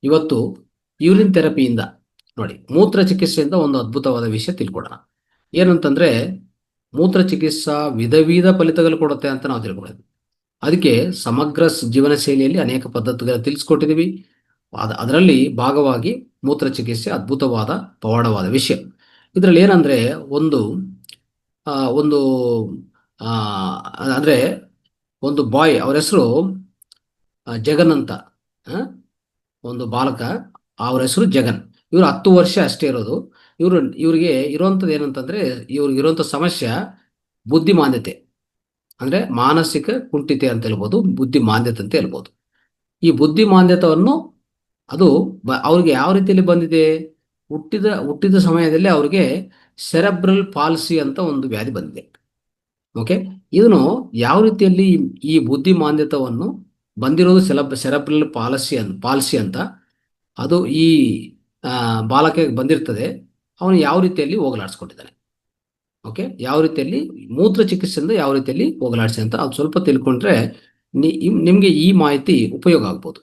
ಇವತ್ತು ಯೂರಿನ್ ಥೆರಪಿಯಿಂದ ನೋಡಿ, ಮೂತ್ರ ಚಿಕಿತ್ಸೆಯಿಂದ ಒಂದು ಅದ್ಭುತವಾದ ವಿಷಯ ತಿಳ್ಕೊಳ್ಳೋಣ. ಏನಂತಂದ್ರೆ, ಮೂತ್ರ ಚಿಕಿತ್ಸಾ ವಿಧ ಫಲಿತಗಳು ಕೊಡುತ್ತೆ ಅಂತ ನಾವು ತಿಳ್ಕೊಳ್ಳೋದು. ಅದಕ್ಕೆ ಸಮಗ್ರ ಜೀವನ ಶೈಲಿಯಲ್ಲಿ ಅನೇಕ ಪದ್ಧತಿಗಳು ತಿಳಿಸ್ಕೊಟ್ಟಿದ್ದೀವಿ. ಅದರಲ್ಲಿ ಭಾಗವಾಗಿ ಮೂತ್ರ ಚಿಕಿತ್ಸೆ ಅದ್ಭುತವಾದ ಪವಾಡವಾದ ವಿಷಯ. ಇದರಲ್ಲಿ ಏನಂದ್ರೆ, ಒಂದು ಒಂದು ಅಂದ್ರೆ ಒಂದು ಬಾಯ್, ಅವ್ರ ಹೆಸರು ಜಗನ್ ಅಂತ. ಒಂದು ಬಾಲಕ, ಅವ್ರ ಹೆಸರು ಜಗನ್. ಇವರು 10 ವರ್ಷ ಅಷ್ಟೇ ಇರೋದು. ಇವ್ರಿಗೆ ಇರುವಂಥದ್ದು ಏನಂತಂದ್ರೆ, ಇವ್ರಿಗೆ ಇರುವಂಥ ಸಮಸ್ಯೆ ಬುದ್ಧಿಮಾಂದ್ಯತೆ, ಅಂದ್ರೆ ಮಾನಸಿಕ ಕುಂಠಿತೆ ಅಂತ ಹೇಳ್ಬೋದು, ಬುದ್ಧಿಮಾಂದ್ಯತೆ ಅಂತ ಹೇಳ್ಬೋದು. ಈ ಬುದ್ಧಿಮಾಂದ್ಯತವನ್ನು ಅದು ಅವ್ರಿಗೆ ಯಾವ ರೀತಿಯಲ್ಲಿ ಬಂದಿದೆ? ಹುಟ್ಟಿದ ಸಮಯದಲ್ಲಿ ಅವ್ರಿಗೆ ಸೆರೆಬ್ರಲ್ ಪಾಲ್ಸಿ ಅಂತ ಒಂದು ವ್ಯಾಧಿ ಬಂದಿದೆ. ಓಕೆ, ಇದನ್ನು ಯಾವ ರೀತಿಯಲ್ಲಿ ಈ ಬುದ್ಧಿಮಾಂದ್ಯತವನ್ನು ಬಂದಿರೋದು ಸೆರೆಬ್ರಲ್ ಪಾಲ್ಸಿ ಅಂತ ಅದು ಈ ಬಾಲಕಿಗೆ ಬಂದಿರ್ತದೆ. ಅವನು ಯಾವ ರೀತಿಯಲ್ಲಿ ಹೋಗಲಾಡಿಸ್ಕೊಂಡಿದ್ದಾನೆ, ಓಕೆ, ಯಾವ ರೀತಿಯಲ್ಲಿ ಮೂತ್ರ ಚಿಕಿತ್ಸೆಯಿಂದ ಯಾವ ರೀತಿಯಲ್ಲಿ ಹೋಗಲಾಡಿಸಿ ಅಂತ ಅದು ಸ್ವಲ್ಪ ತಿಳ್ಕೊಂಡ್ರೆ ನಿಮಗೆ ಈ ಮಾಹಿತಿ ಉಪಯೋಗ ಆಗ್ಬೋದು.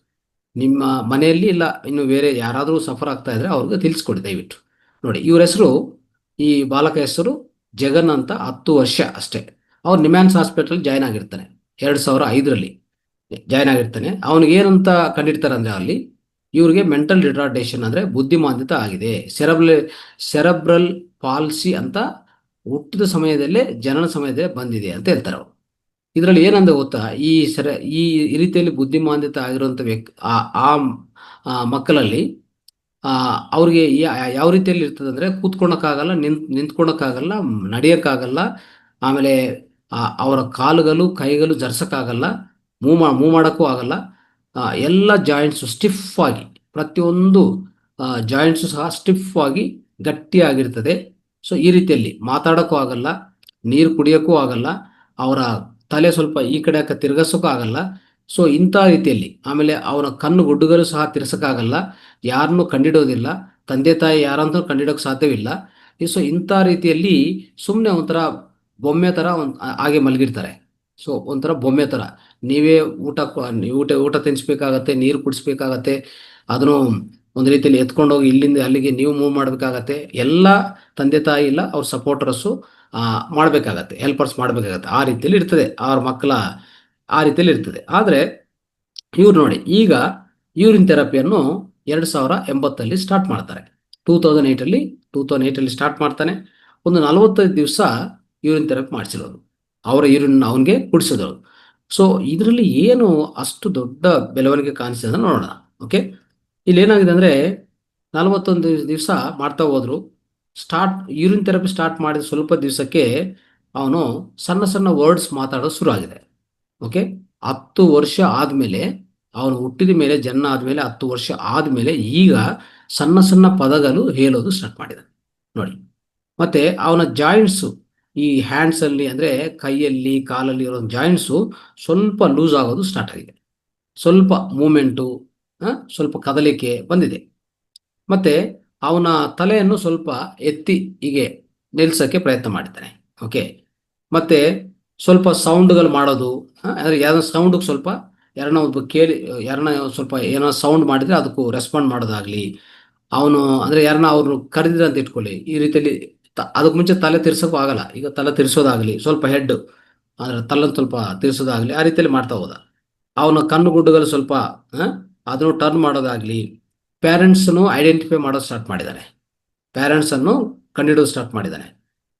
ನಿಮ್ಮ ಮನೆಯಲ್ಲಿ ಇಲ್ಲ ಇನ್ನು ಬೇರೆ ಯಾರಾದರೂ ಸಫರ್ ಆಗ್ತಾ ಇದ್ರೆ ಅವ್ರಿಗೆ ತಿಳಿಸ್ಕೊಡಿ ದಯವಿಟ್ಟು. ನೋಡಿ, ಇವ್ರ ಹೆಸರು, ಈ ಬಾಲಕ ಹೆಸರು ಜಗನ್ ಅಂತ. 10 ವರ್ಷ ಅಷ್ಟೇ. ಅವ್ರು ನಿಮ್ಯಾನ್ಸ್ ಹಾಸ್ಪಿಟಲ್ ಜಾಯ್ನ್ ಆಗಿರ್ತಾನೆ. 2005ರಲ್ಲಿ ಜಾಯ್ನ್ ಆಗಿರ್ತಾನೆ. ಅವನಿಗೆ ಏನಂತ ಕಂಡಿಡ್ತಾರೆ ಅಂದ್ರೆ, ಅಲ್ಲಿ ಇವ್ರಿಗೆ ಮೆಂಟಲ್ ರಿಟಾರ್ಡೇಷನ್ ಅಂದ್ರೆ ಬುದ್ಧಿಮಾಂದ್ಯತೆ ಆಗಿದೆ, ಸೆರೆಬ್ರಲ್ ಪಾಲ್ಸಿ ಅಂತ ಹುಟ್ಟಿದ ಸಮಯದಲ್ಲೇ, ಜನನ ಸಮಯದಲ್ಲೇ ಬಂದಿದೆ ಅಂತ ಹೇಳ್ತಾರೆ ಅವರು. ಇದರಲ್ಲಿ ಏನಂದ್ರೆ ಗೊತ್ತಾ, ಈ ರೀತಿಯಲ್ಲಿ ಬುದ್ಧಿಮಾಂದ್ಯತೆ ಆಗಿರುವಂಥ ಆ ಮಕ್ಕಳಲ್ಲಿ ಅವ್ರಿಗೆ ಯಾವ ರೀತಿಯಲ್ಲಿ ಇರ್ತದೆ ಅಂದರೆ, ಕೂತ್ಕೊಳಕ್ಕಾಗಲ್ಲ, ನಿಂತ್ಕೊಳಕ್ಕಾಗಲ್ಲ, ನಡೆಯೋಕ್ಕಾಗಲ್ಲ, ಆಮೇಲೆ ಅವರ ಕಾಲುಗಳು ಕೈಗಳು ಜರ್ಸಕ್ಕಾಗಲ್ಲ, ಮೂವ್ ಮಾಡೋಕ್ಕೂ ಆಗಲ್ಲ. ಎಲ್ಲ ಜಾಯಿಂಟ್ಸು ಸ್ಟಿಫ್ ಆಗಿ, ಪ್ರತಿಯೊಂದು ಜಾಯಿಂಟ್ಸು ಸಹ ಸ್ಟಿಫ್ ಆಗಿ ಗಟ್ಟಿಯಾಗಿರ್ತದೆ. ಸೊ ಈ ರೀತಿಯಲ್ಲಿ ಮಾತಾಡೋಕ್ಕೂ ಆಗಲ್ಲ, ನೀರು ಕುಡಿಯೋಕ್ಕೂ ಆಗಲ್ಲ, ಅವರ ತಲೆ ಸ್ವಲ್ಪ ಈ ಕಡೆ ತಿರ್ಗಸೋಕ್ಕೂ ಆಗಲ್ಲ. ಸೊ ಇಂಥ ರೀತಿಯಲ್ಲಿ, ಆಮೇಲೆ ಅವನ ಕಣ್ಣು ಗುಡ್ಡುಗಳು ಸಹ ತಿರ್ಸಕ್ಕಾಗಲ್ಲ, ಯಾರನ್ನೂ ಕಂಡಿಡೋದಿಲ್ಲ, ತಂದೆ ತಾಯಿ ಯಾರಂತೂ ಕಂಡಿಡೋಕೆ ಸಾಧ್ಯವಿಲ್ಲ. ಸೊ ಇಂಥ ರೀತಿಯಲ್ಲಿ ಸುಮ್ಮನೆ ಒಂಥರ ಬೊಮ್ಮೆ ಥರ ಹಾಗೆ ಮಲಗಿರ್ತಾರೆ. ಸೊ ಒಂಥರ ಬೊಮ್ಮೆ ಥರ. ನೀವೇ ಊಟ ತಿನ್ನಿಸ್ಬೇಕಾಗತ್ತೆ, ನೀರು ಕುಡಿಸ್ಬೇಕಾಗತ್ತೆ, ಅದನ್ನು ಒಂದು ರೀತಿಯಲ್ಲಿ ಎತ್ಕೊಂಡೋಗಿ ಇಲ್ಲಿಂದ ಅಲ್ಲಿಗೆ ನೀವು ಮೂವ್ ಮಾಡಬೇಕಾಗತ್ತೆ. ಎಲ್ಲ ತಂದೆ ತಾಯಿ ಇಲ್ಲ, ಅವ್ರ ಸಪೋರ್ಟರ್ಸು ಮಾಡಬೇಕಾಗತ್ತೆ, ಹೆಲ್ಪರ್ಸ್ ಮಾಡಬೇಕಾಗತ್ತೆ. ಆ ರೀತಿಯಲ್ಲಿ ಇರ್ತದೆ ಅವ್ರ ಮಕ್ಕಳ, ಆ ರೀತಿಯಲ್ಲಿ ಇರ್ತದೆ. ಆದರೆ ಇವ್ರು ನೋಡಿ, ಈಗ ಯೂರಿನ್ ಥೆರಪಿಯನ್ನು 2080 ಸ್ಟಾರ್ಟ್ ಮಾಡ್ತಾರೆ. 2008 ಸ್ಟಾರ್ಟ್ ಮಾಡ್ತಾನೆ. ಒಂದು 45 ದಿವಸ ಯೂರಿನ್ ಥೆರಪಿ ಮಾಡಿಸಿರೋದು, ಅವರ ಯೂರಿನ್ ಅವನಿಗೆ ಕುಡಿಸೋದು. ಸೊ ಇದರಲ್ಲಿ ಏನು ಅಷ್ಟು ದೊಡ್ಡ ಬೆಳವಣಿಗೆ ಕಾಣಿಸಿದೆ ನೋಡೋಣ. ಓಕೆ, ಇಲ್ಲಿ ಏನಾಗಿದೆ ಅಂದರೆ, 41 ದಿವಸ ಮಾಡ್ತಾ ಹೋದ್ರು. ಯೂರಿನ್ ಥೆರಪಿ ಸ್ಟಾರ್ಟ್ ಮಾಡಿದ ಸ್ವಲ್ಪ ದಿವಸಕ್ಕೆ ಅವನು ಸಣ್ಣ ಸಣ್ಣ ವರ್ಡ್ಸ್ ಮಾತಾಡೋದು ಶುರು ಆಗಿದೆ. ಓಕೆ, 10 ವರ್ಷ ಆದಮೇಲೆ, ಅವನು ಹುಟ್ಟಿದ ಮೇಲೆ, ಜನ್ಮ ಆದಮೇಲೆ 10 ವರ್ಷ ಆದಮೇಲೆ ಈಗ ಸಣ್ಣ ಸಣ್ಣ ಪದಗಳು ಹೇಳೋದು ಸ್ಟಾರ್ಟ್ ಮಾಡಿದ ನೋಡಿ. ಮತ್ತೆ ಅವನ ಜಾಯಿಂಟ್ಸು, ಈ ಹ್ಯಾಂಡ್ಸಲ್ಲಿ ಅಂದರೆ ಕೈಯಲ್ಲಿ ಕಾಲಲ್ಲಿ ಇರೋ ಜಾಯಿಂಟ್ಸು ಸ್ವಲ್ಪ ಲೂಸ್ ಆಗೋದು ಸ್ಟಾರ್ಟ್ ಆಗಿದೆ. ಸ್ವಲ್ಪ ಮೂಮೆಂಟು, ಸ್ವಲ್ಪ ಕದಲಿಕೆ ಬಂದಿದೆ. ಮತ್ತೆ ಅವನ ತಲೆಯನ್ನು ಸ್ವಲ್ಪ ಎತ್ತಿ ಹೀಗೆ ನಿಲ್ಸೋಕ್ಕೆ ಪ್ರಯತ್ನ ಮಾಡಿದ್ದಾನೆ. ಓಕೆ, ಮತ್ತೆ ಸ್ವಲ್ಪ ಸೌಂಡ್ಗಳು ಮಾಡೋದು, ಅಂದರೆ ಯಾವ್ದೋ ಸೌಂಡಿಗೆ ಸ್ವಲ್ಪ ಯಾರನ್ನ ಒಬ್ಬ ಕೇಳಿ, ಯಾರನ್ನ ಸ್ವಲ್ಪ ಏನೋ ಸೌಂಡ್ ಮಾಡಿದರೆ ಅದಕ್ಕೂ ರೆಸ್ಪಾಂಡ್ ಮಾಡೋದಾಗಲಿ, ಅವನು ಅಂದರೆ ಯಾರನ್ನ ಅವ್ರನ್ನ ಕರೆದಿದ್ರೆ ಅಂತ ಇಟ್ಕೊಳ್ಳಿ, ಈ ರೀತಿಯಲ್ಲಿ ಅದಕ್ಕೆ ಮುಂಚೆ ತಲೆ ತಿರ್ಸೋಕ್ಕೂ ಆಗಲ್ಲ, ಈಗ ತಲೆ ತಿರ್ಸೋದಾಗಲಿ, ಸ್ವಲ್ಪ ಹೆಡ್ ಅಂದರೆ ತಲೆನ ಸ್ವಲ್ಪ ತಿರ್ಸೋದಾಗಲಿ, ಆ ರೀತಿಯಲ್ಲಿ ಮಾಡ್ತಾ ಹೋದ. ಅವನ ಕಣ್ಣು ಗುಡ್ಡುಗಳು ಸ್ವಲ್ಪ ಅದನ್ನು ಟರ್ನ್ ಮಾಡೋದಾಗಲಿ, ಪೇರೆಂಟ್ಸನ್ನು ಐಡೆಂಟಿಫೈ ಮಾಡೋದು ಸ್ಟಾರ್ಟ್ ಮಾಡಿದ್ದಾನೆ, ಪೇರೆಂಟ್ಸನ್ನು ಕಂಡುಹಿಡಿಯೋದು ಸ್ಟಾರ್ಟ್ ಮಾಡಿದ್ದಾನೆ.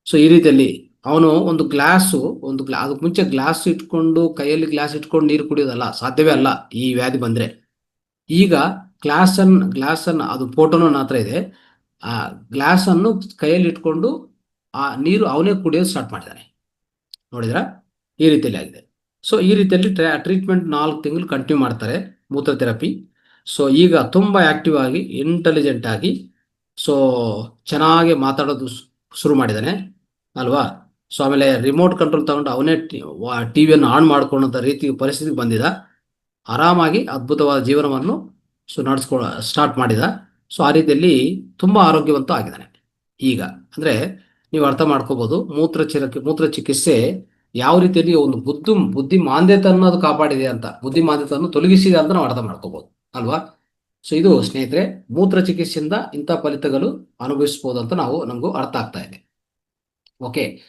ಸೊ ಈ ರೀತಿಯಲ್ಲಿ ಅವನು ಅದಕ್ಕೆ ಮುಂಚೆ ಗ್ಲಾಸ್ ಇಟ್ಕೊಂಡು, ಕೈಯಲ್ಲಿ ಗ್ಲಾಸ್ ಇಟ್ಕೊಂಡು ನೀರು ಕುಡಿಯೋದಲ್ಲ, ಸಾಧ್ಯವೇ ಅಲ್ಲ ಈ ವ್ಯಾಧಿ ಬಂದರೆ. ಈಗ ಗ್ಲಾಸನ್ನು ಅದು ಫೋಟೋನು ನನ್ನ ಹತ್ರ ಇದೆ, ಆ ಗ್ಲಾಸನ್ನು ಕೈಯಲ್ಲಿ ಇಟ್ಕೊಂಡು ಆ ನೀರು ಅವನೇ ಕುಡಿಯೋದು ಸ್ಟಾರ್ಟ್ ಮಾಡಿದ್ದಾನೆ. ನೋಡಿದ್ರಾ, ಈ ರೀತಿಯಲ್ಲಿ ಆಗಿದೆ. ಸೊ ಈ ರೀತಿಯಲ್ಲಿ ಟ್ರೀಟ್ಮೆಂಟ್ 4 ತಿಂಗಳು ಕಂಟಿನ್ಯೂ ಮಾಡ್ತಾರೆ, ಮೂತ್ರ ಥೆರಪಿ. ಸೊ ಈಗ ತುಂಬ ಆ್ಯಕ್ಟಿವ್ ಆಗಿ, ಇಂಟೆಲಿಜೆಂಟ್ ಆಗಿ, ಸೊ ಚೆನ್ನಾಗಿ ಮಾತಾಡೋದು ಶುರು ಮಾಡಿದ್ದಾನೆ ಅಲ್ವಾ. ಸೊ ಆಮೇಲೆ ರಿಮೋಟ್ ಕಂಟ್ರೋಲ್ ತಗೊಂಡು ಅವನೇ ಟಿವಿಯನ್ನು ಆನ್ ಮಾಡ್ಕೊಳ್ಳೋಂಥ ರೀತಿ ಪರಿಸ್ಥಿತಿಗೆ ಬಂದಿದ್ದ. ಆರಾಮಾಗಿ ಅದ್ಭುತವಾದ ಜೀವನವನ್ನು ಸ್ಟಾರ್ಟ್ ಮಾಡಿದ. ಸೊ ಆ ರೀತಿಯಲ್ಲಿ ತುಂಬ ಆರೋಗ್ಯವಂತ ಆಗಿದ್ದಾನೆ ಈಗ. ಅಂದರೆ ನೀವು ಅರ್ಥ ಮಾಡ್ಕೋಬೋದು, ಮೂತ್ರ ಚಿಕಿತ್ಸೆ ಯಾವ ರೀತಿಯಲ್ಲಿ ಒಂದು ಬುದ್ಧಿಮಾಂದ್ಯತೆ ಅನ್ನೋದು ಕಾಪಾಡಿದೆ ಅಂತ, ಬುದ್ಧಿಮಾಂದ್ಯತೆಯನ್ನು ತೊಲಗಿಸಿದೆ ಅಂತ ನಾವು ಅರ್ಥ ಮಾಡ್ಕೋಬೋದು ಅಲ್ವಾ. ಸೊ ಇದು ಸ್ನೇಹಿತರೆ ಮೂತ್ರ ಚಿಕಿತ್ಸೆಯಿಂದ ಇಂಥ ಫಲಿತಗಳು ಅನುಭವಿಸಬಹುದು ಅಂತ ನಮಗೂ ಅರ್ಥ ಆಗ್ತಾ ಇದೆ. ಓಕೆ.